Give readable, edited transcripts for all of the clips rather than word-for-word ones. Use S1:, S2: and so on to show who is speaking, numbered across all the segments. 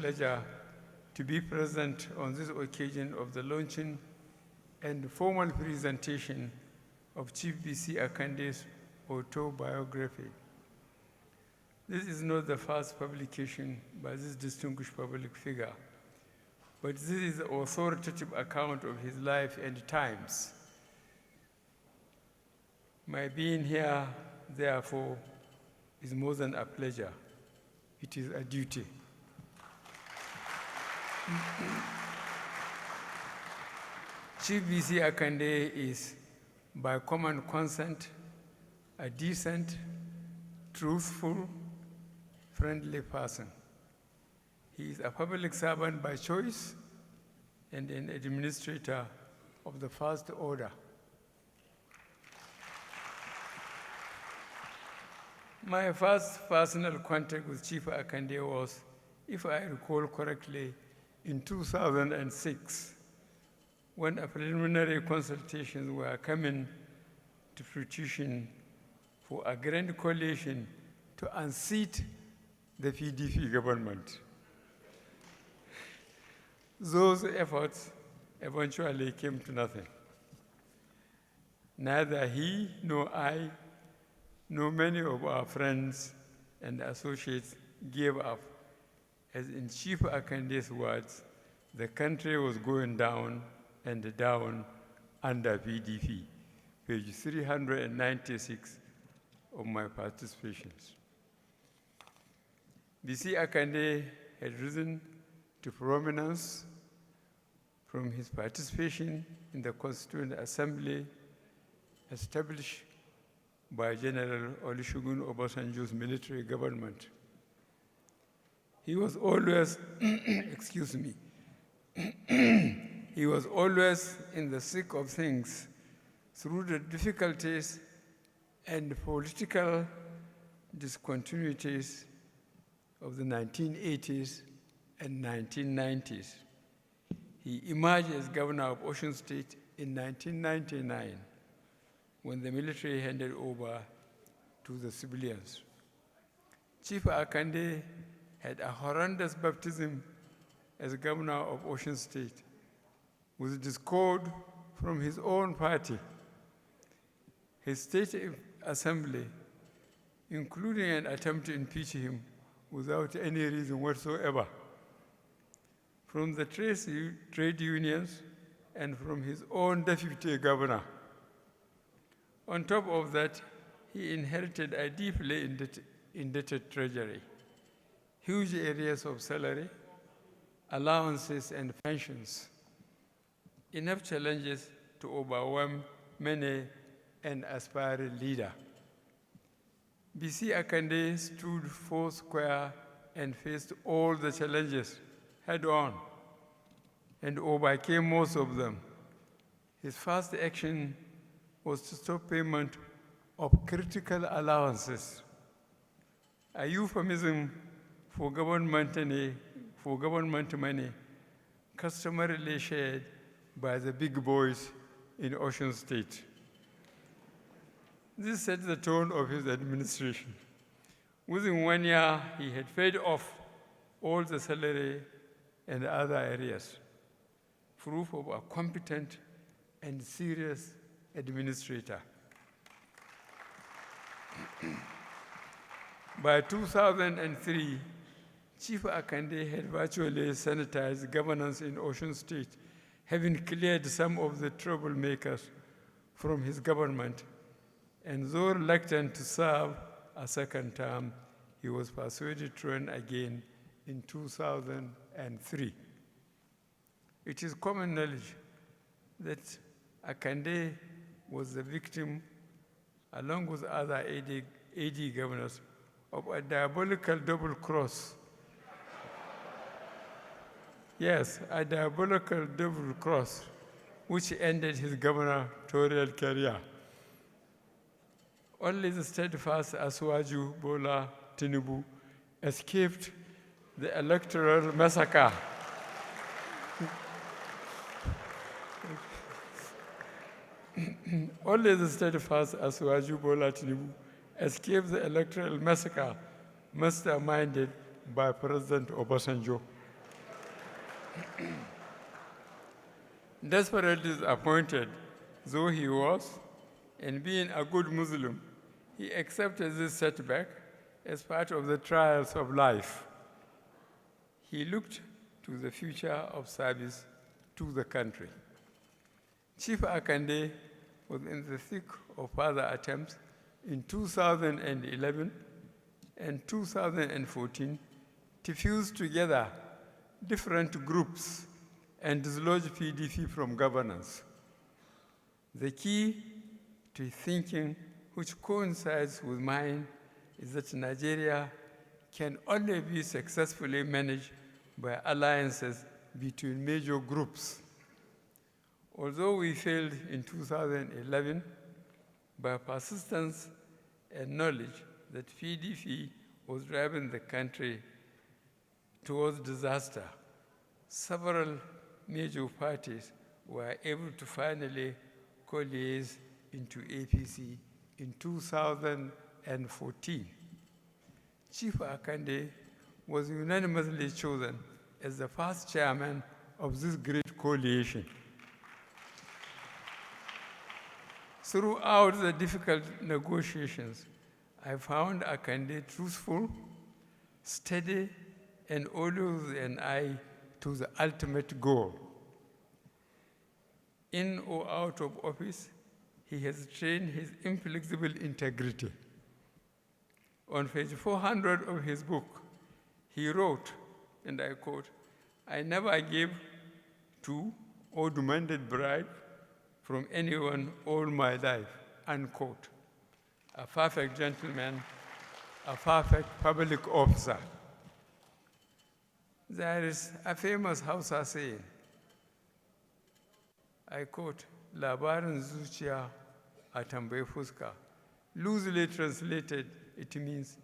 S1: pleasure to be present on this occasion of the launching and formal presentation of Chief Bisi Akande's autobiography. This is not the first publication by this distinguished public figure, but this is the authoritative account of his life and times. My being here, therefore, is more than a pleasure. It is a duty. Chief Bisi Akande is, by common consent, a decent, truthful, friendly person. He is a public servant by choice and an administrator of the first order. My first personal contact with Chief Akande was, if I recall correctly, in 2006, when a preliminary consultations were coming to fruition for a grand coalition to unseat the PDP government. Those efforts eventually came to nothing. Neither he nor I nor many of our friends and associates gave up, as in Chief Akande's words, the country was going down and down under PDP, page 396 of my participations. Bisi Akande had risen to prominence from his participation in the Constituent Assembly established by General Olusegun Obasanjo's military government. He was always, excuse me, he was always in the thick of things through the difficulties and political discontinuities of the 1980s and 1990s. He emerged as governor of Osun State in 1999 when the military handed over to the civilians. Chief Akande had a horrendous baptism as governor of Osun State, with discord from his own party. His state assembly, including an attempt to impeach him without any reason whatsoever, from the trade unions and from his own deputy governor. On top of that, he inherited a deeply indebted treasury, huge areas of salary, allowances, and pensions, enough challenges to overwhelm many an aspiring leader. Bisi Akande stood four square and faced all the challenges head on and overcame most of them. His first action was to stop payment of critical allowances, a euphemism for government money customarily shared by the big boys in Osun State. This set the tone of his administration. Within 1 year, he had paid off all the salary and other areas, proof of a competent and serious administrator. By 2003, Chief Akande had virtually sanitized governance in Osun State, having cleared some of the troublemakers from his government. And though reluctant to serve a second term, he was persuaded to run again in 2003. It is common knowledge that Akande was the victim, along with other AD governors, of a diabolical double cross. Yes, a diabolical double cross, which ended his gubernatorial career. Only the steadfast Asuwaju Bola Tinubu escaped the electoral massacre. Only the steadfast Asuwaju Bola Tinubu escaped the electoral massacre masterminded by President Obasanjo. Desperately disappointed though he was, and being a good Muslim, he accepted this setback as part of the trials of life. He looked to the future of service to the country. Chief Akande was in the thick of further attempts in 2011 and 2014 to fuse together different groups and dislodge PDP from governance. The key to thinking, which coincides with mine, is that Nigeria can only be successfully managed by alliances between major groups. Although we failed in 2011, by persistence and knowledge that PDP was driving the country towards disaster, several major parties were able to finally coalesce into APC in 2014. Chief Akande was unanimously chosen as the first chairman of this great coalition. Throughout the difficult negotiations, I found Akande truthful, steady, and always with an eye to the ultimate goal. In or out of office, he has trained his inflexible integrity. On page 400 of his book, he wrote, and I quote, "I never gave to or demanded bribe from anyone all my life," unquote. A perfect gentleman, a perfect public officer. There is a famous Hausa saying, I quote, "Labarin zuciya a tambayi fuska." Loosely translated, it means,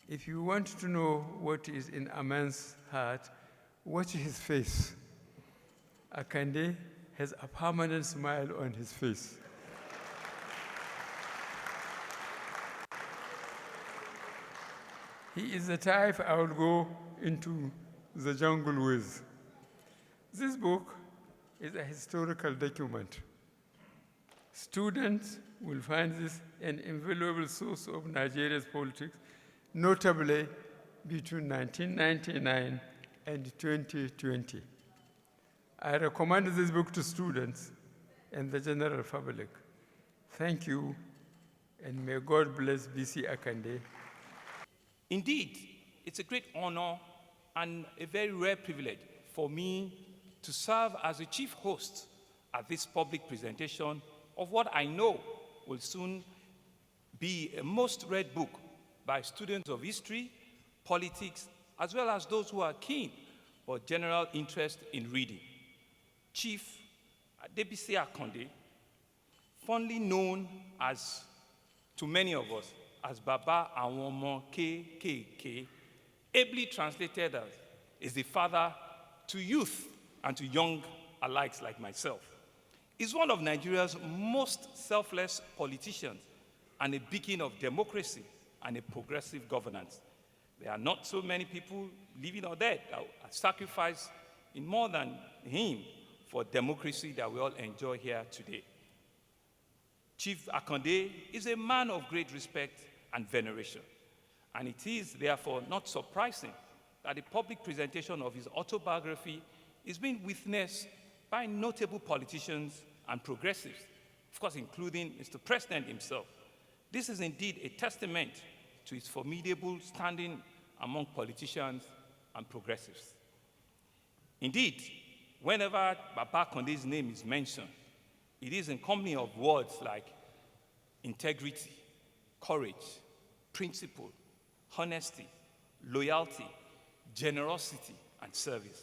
S1: if you want to know what is in a man's heart, watch his face. Akande has a permanent smile on his face. He is the type I will go into the jungle with. This book is a historical document. Students will find this an invaluable source of Nigeria's politics, notably between 1999 and 2020. I recommend this book to students and the general public. Thank you, and may God bless Bisi Akande.
S2: Indeed, it's a great honor and a very rare privilege for me to serve as the chief host at this public presentation of what I know will soon be a most read book by students of history, politics, as well as those who are keen for general interest in reading. Chief Bisi Akande, fondly known as, to many of us, as Baba Awomo KKK, ably translated as, is the father to youth and to young alike like myself. Is one of Nigeria's most selfless politicians and a beacon of democracy and a progressive governance. There are not so many people, living or dead, that have sacrificed in more than him for democracy that we all enjoy here today. Chief Akande is a man of great respect and veneration, and it is therefore not surprising that the public presentation of his autobiography is being witnessed by notable politicians and progressives, of course including Mr. President himself. This is indeed a testament to his formidable standing among politicians and progressives. Indeed, whenever Baba Akande's name is mentioned, it is in company of words like integrity, courage, principle, honesty, loyalty, generosity, and service.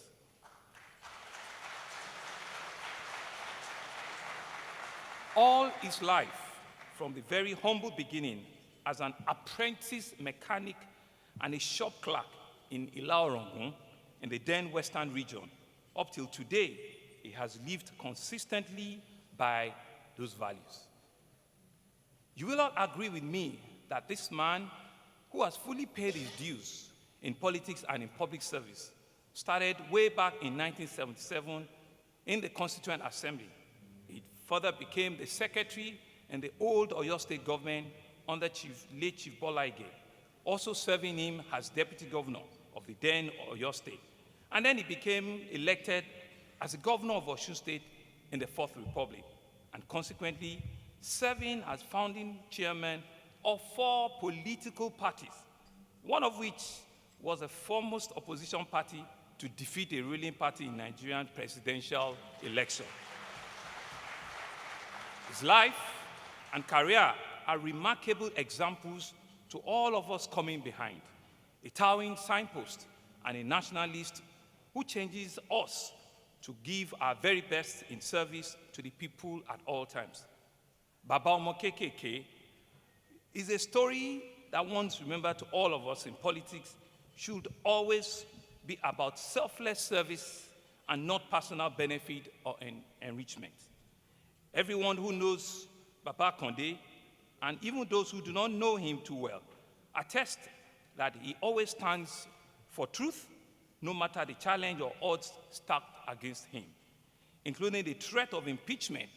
S2: All his life, from the very humble beginning as an apprentice mechanic and a shop clerk in Ilaorangun in the then Western region, up till today, he has lived consistently by those values. You will all agree with me that this man, who has fully paid his dues in politics and in public service, started way back in 1977 in the Constituent Assembly. He further became the secretary in the old Oyo State government under late Chief Bola Ige, also serving him as deputy governor of the then Oyo State. And then he became elected as the governor of Osun State in the Fourth Republic, and consequently serving as founding chairman of 4 political parties, one of which was the foremost opposition party to defeat a ruling party in Nigerian presidential election. His life and career are remarkable examples to all of us coming behind, a towering signpost and a nationalist who changes us to give our very best in service to the people at all times. Baba Omo Kekeke is a story that once remembered to all of us in politics should always be about selfless service and not personal benefit or enrichment. Everyone who knows Baba Akande, and even those who do not know him too well, attest that he always stands for truth, no matter the challenge or odds stacked against him, including the threat of impeachment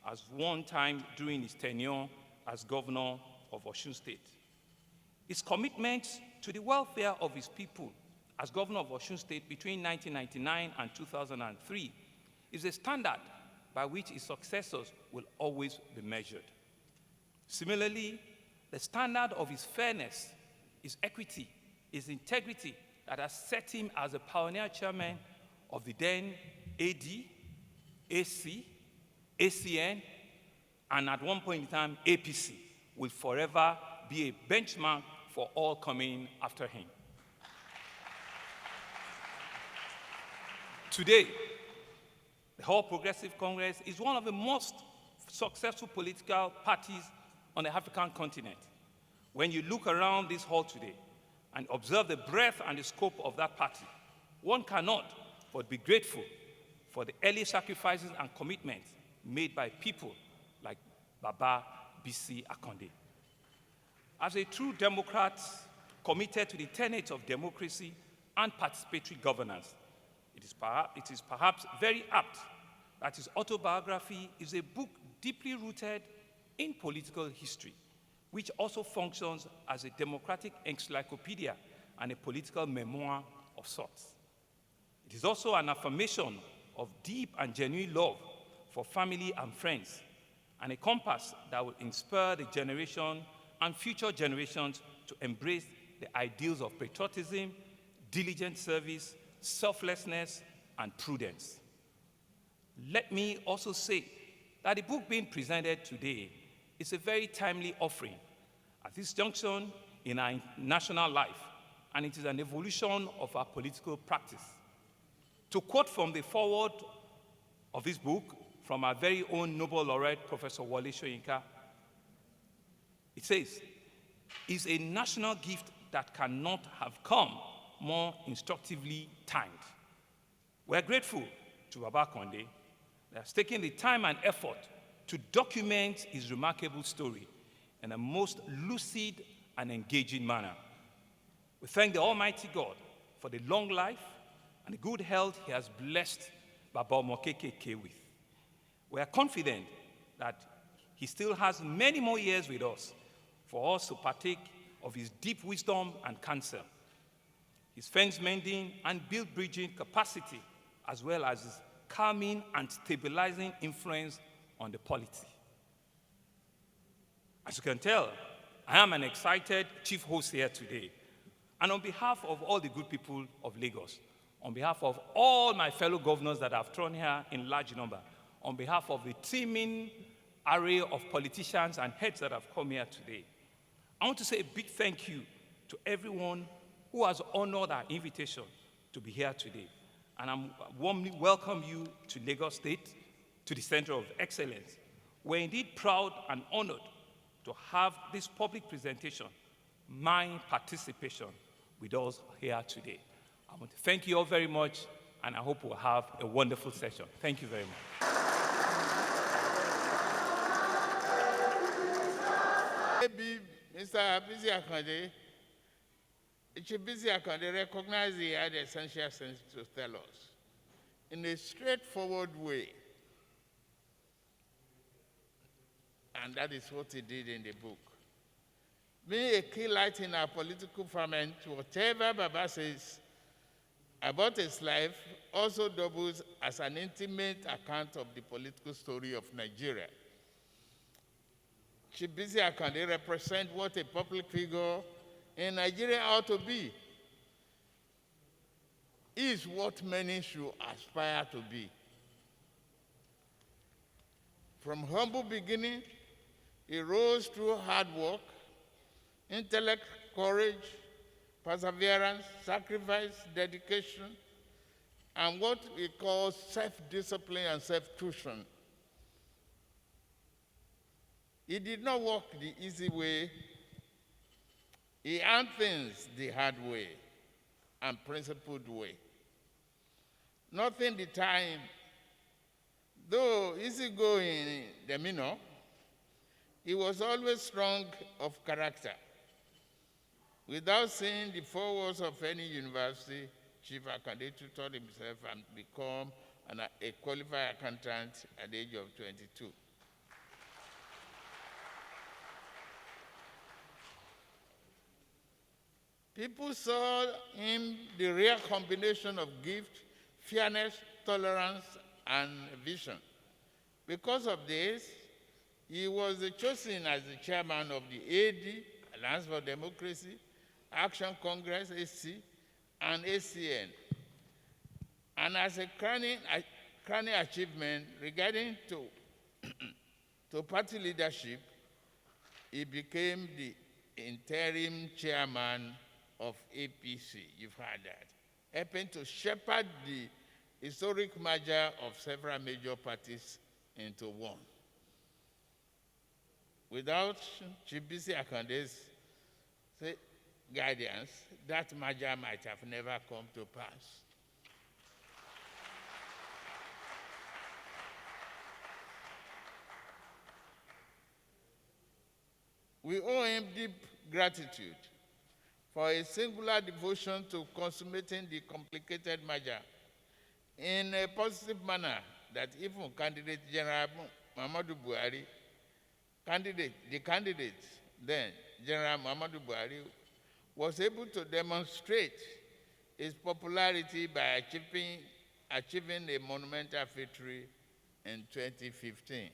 S2: as one time during his tenure as governor of Osun State. His commitment to the welfare of his people as governor of Osun State between 1999 and 2003 is a standard by which his successors will always be measured. Similarly, the standard of his fairness, his equity, his integrity that has set him as a pioneer chairman of the then AD, AC, ACN, and at one point in time, APC, will forever be a benchmark for all coming after him. Today, the All Progressive Congress is one of the most successful political parties on the African continent. When you look around this hall today and observe the breadth and the scope of that party, one cannot but be grateful for the early sacrifices and commitments made by people like Baba Bisi Akande. As a true Democrat committed to the tenets of democracy and participatory governance, it is perhaps very apt that his autobiography is a book deeply rooted in political history, which also functions as a democratic encyclopedia and a political memoir of sorts. It is also an affirmation of deep and genuine love for family and friends, and a compass that will inspire the generation and future generations to embrace the ideals of patriotism, diligent service, selflessness, and prudence. Let me also say that the book being presented today is a very timely offering at this junction in our national life, and it is an evolution of our political practice. To quote from the foreword of this book from our very own Nobel laureate, Professor Wole Soyinka, it says, "It's a national gift that cannot have come more instructively timed." We're grateful to Baba Akande that has taken the time and effort to document his remarkable story in a most lucid and engaging manner. We thank the Almighty God for the long life and the good health he has blessed Baba Omo Kekeke with. We are confident that he still has many more years with us for us to partake of his deep wisdom and counsel, his fence mending and build bridging capacity, as well as his calming and stabilizing influence on the polity. As you can tell, I am an excited chief host here today. And on behalf of all the good people of Lagos, on behalf of all my fellow governors that I've thrown here in large number, on behalf of the teeming array of politicians and heads that have come here today, I want to say a big thank you to everyone who has honored our invitation to be here today. And I warmly welcome you to Lagos State, to the Center of Excellence. We're indeed proud and honored to have this public presentation, my participation, with us here today. I want to thank you all very much, and I hope we'll have a wonderful session. Thank you very much.
S3: Maybe Mr. Bisi Akande, Bisi Akande recognized he had essential things to tell us in a straightforward way. And that is what he did in the book. Being a key light in our political ferment, whatever Baba says about his life also doubles as an intimate account of the political story of Nigeria. Bisi Akande represents what a public figure in Nigeria ought to be. He is what many should aspire to be. From humble beginning, he rose through hard work, intellect, courage, perseverance, sacrifice, dedication, and what we call self-discipline and self-tuition. He did not walk the easy way. He earned things the hard way and principled way. Nothing the time, though easygoing in demeanor, he was always strong of character. Without seeing the four walls of any university, Chief Akande tutored himself and become a qualified accountant at the age of 22. People saw him the rare combination of gift, fairness, tolerance, and vision. Because of this, he was chosen as the chairman of the AD, Alliance for Democracy, Action Congress, AC, and ACN. And as a crowning achievement regarding to party leadership, he became the interim chairman of APC. You've heard that. Helping to shepherd the historic merger of several major parties into one. Without Bisi Akande's guidance, that merger might have never come to pass. We owe him deep gratitude for a singular devotion to consummating the complicated merger in a positive manner that even candidate General Muhammadu Buhari, the candidate then, General Muhammadu Buhari, was able to demonstrate his popularity by achieving a monumental victory in 2015.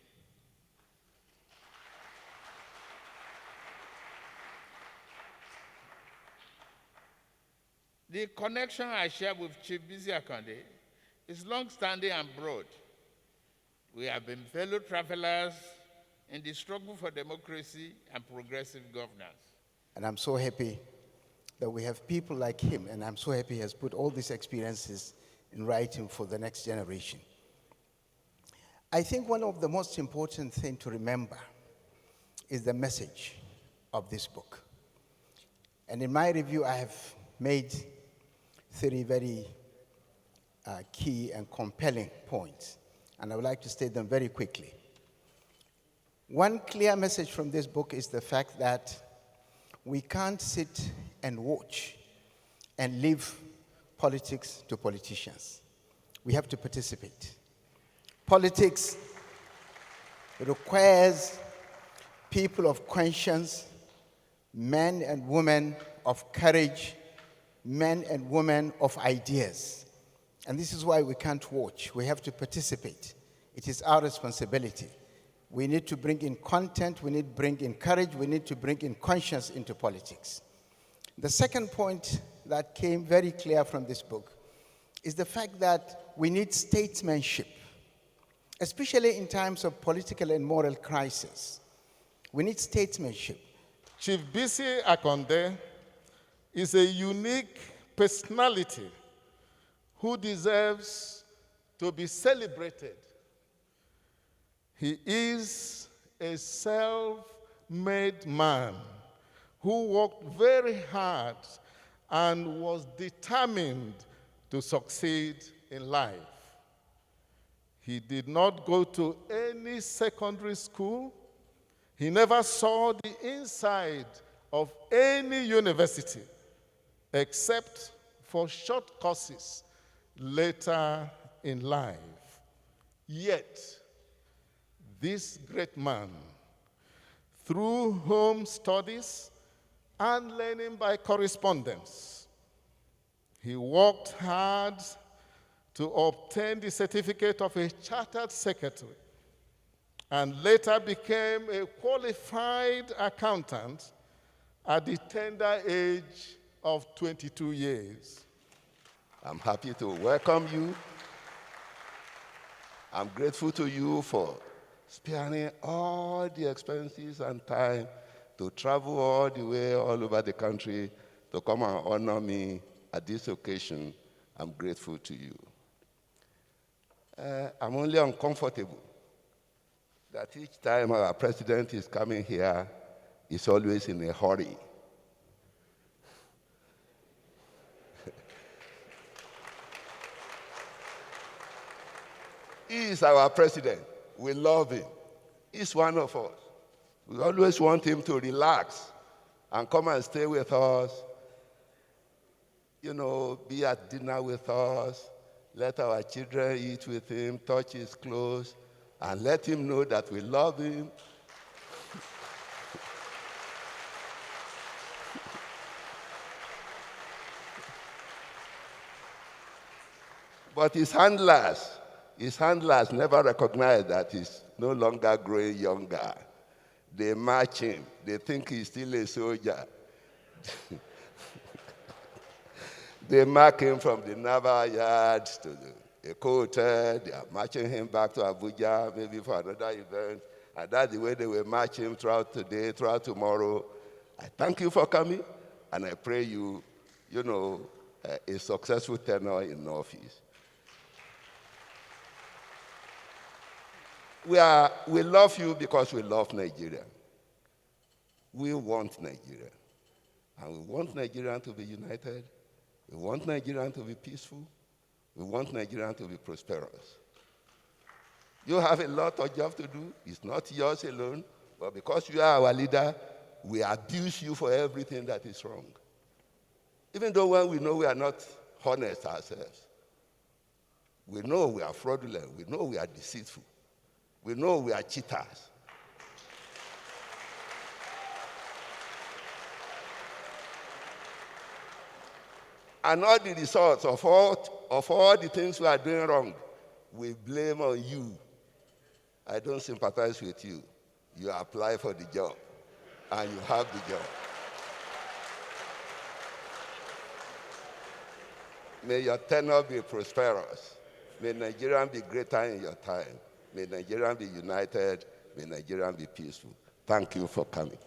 S3: The connection I share with Chief Bisi Akande is long-standing and broad. We have been fellow travelers in the struggle for democracy and progressive governance.
S4: And I'm so happy that we have people like him, and I'm so happy he has put all these experiences in writing for the next generation. I think one of the most important things to remember is the message of this book. And in my review, I have made 3 very key and compelling points, and I would like to state them very quickly. One clear message from this book is the fact that we can't sit and watch and leave politics to politicians. We have to participate. Politics requires people of conscience, men and women of courage, men and women of ideas. And this is why we can't watch. We have to participate. It is our responsibility. We need to bring in content, we need to bring in courage, we need to bring in conscience into politics. The second point that came very clear from this book is the fact that we need statesmanship, especially in times of political and moral crisis. We need statesmanship.
S5: Chief Bisi Akande is a unique personality who deserves to be celebrated. He is a self-made man who worked very hard and was determined to succeed in life. He did not go to any secondary school. He never saw the inside of any university. except for short courses later in life. Yet, this great man, through home studies and learning by correspondence, he worked hard to obtain the certificate of a chartered secretary and later became a qualified accountant at the tender age of 22 years.
S6: I'm happy to welcome you. I'm grateful to you for sparing all the expenses and time to travel all the way all over the country to come and honor me at this occasion. I'm grateful to you. I'm only uncomfortable that each time our president is coming here, he's always in a hurry. He is our president. We love him. He's one of us. We always want him to relax and come and stay with us, be at dinner with us, let our children eat with him, touch his clothes, and let him know that we love him. But his handlers never recognize that he's no longer growing younger. They match him. They think he's still a soldier. They mark him from the naval yard to the hotel. They are marching him back to Abuja, maybe for another event. And that's the way they will march him throughout today, throughout tomorrow. I thank you for coming, and I pray you, a successful tenure in office. We love you because we love Nigeria. We want Nigeria. And we want Nigeria to be united. We want Nigeria to be peaceful. We want Nigeria to be prosperous. You have a lot of job to do. It's not yours alone. But because you are our leader, we abuse you for everything that is wrong. Even though when we know we are not honest ourselves. We know we are fraudulent. We know we are deceitful. We know we are cheaters. And all the results of all the things we are doing wrong, we blame on you. I don't sympathize with you. You apply for the job, and you have the job. May your tenure be prosperous. May Nigeria be greater in your time. May Nigeria be united. May Nigeria be peaceful. Thank you for coming.